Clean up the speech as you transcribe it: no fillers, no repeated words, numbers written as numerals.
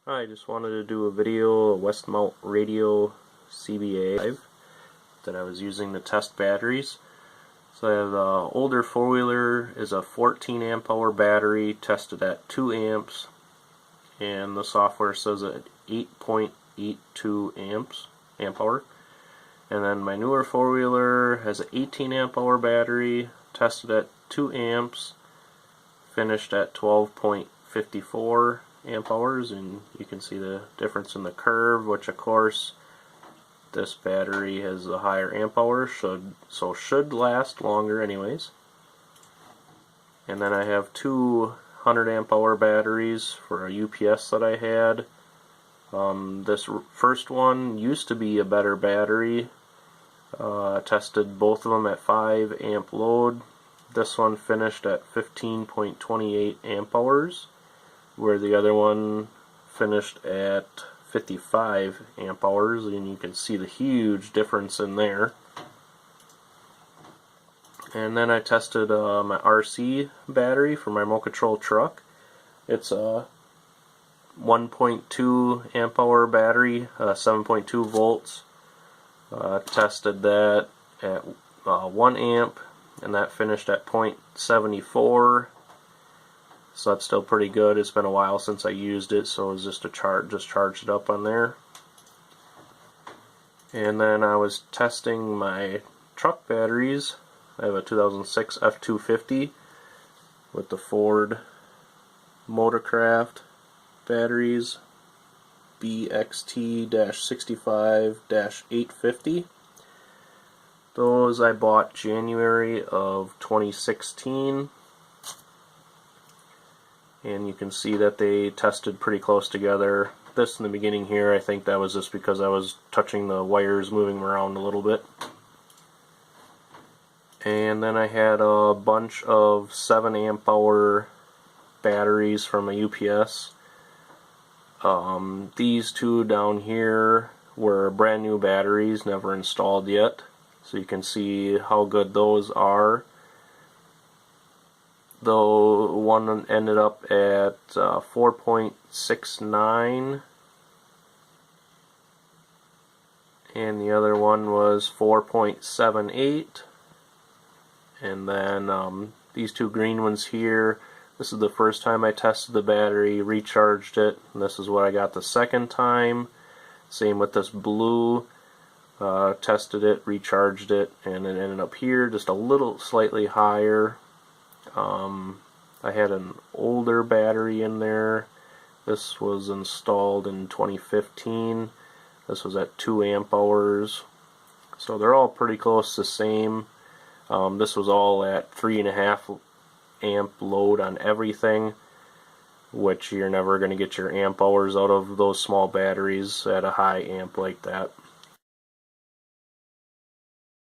Hi, I just wanted to do a video, a West Mount Radio CBA that I was using to test batteries. So I have the older four-wheeler is a 14 amp hour battery tested at 2 amps, and the software says at 8.82 amp hour. And then my newer four-wheeler has an 18 amp hour battery tested at 2 amps, finished at 12.54 amp hours, and you can see the difference in the curve, which of course this battery has a higher amp hour, so should last longer anyways. And then I have two 100 amp hour batteries for a UPS that I had. This first one used to be a better battery. Tested both of them at 5 amp load. This one finished at 15.28 amp hours, where the other one finished at 55 amp hours, and you can see the huge difference in there. And then I tested my RC battery for my remote control truck. It's a 1.2 amp hour battery, 7.2 volts. Tested that at 1 amp, and that finished at 0.74. So that's still pretty good. It's been a while since I used it, so it was just charged it up on there. And then I was testing my truck batteries. I have a 2006 F250 with the Ford Motorcraft batteries, BXT-65-850. Those I bought January of 2016. And you can see that they tested pretty close together. This in the beginning here, I think that was just because I was touching the wires, moving them around a little bit. And then I had a bunch of 7 amp hour batteries from a UPS. These two down here were brand new batteries, never installed yet. So you can see how good those are. Though one ended up at 4.69 and the other one was 4.78. And then these two green ones here, this is the first time I tested the battery, recharged it, and this is what I got the second time. Same with this blue, tested it, recharged it, and it ended up here just a little slightly higher. I had an older battery in there. This was installed in 2015. This was at 2 amp hours. So they're all pretty close to the same. This was all at 3.5 amp load on everything, which you're never going to get your amp hours out of those small batteries at a high amp like that.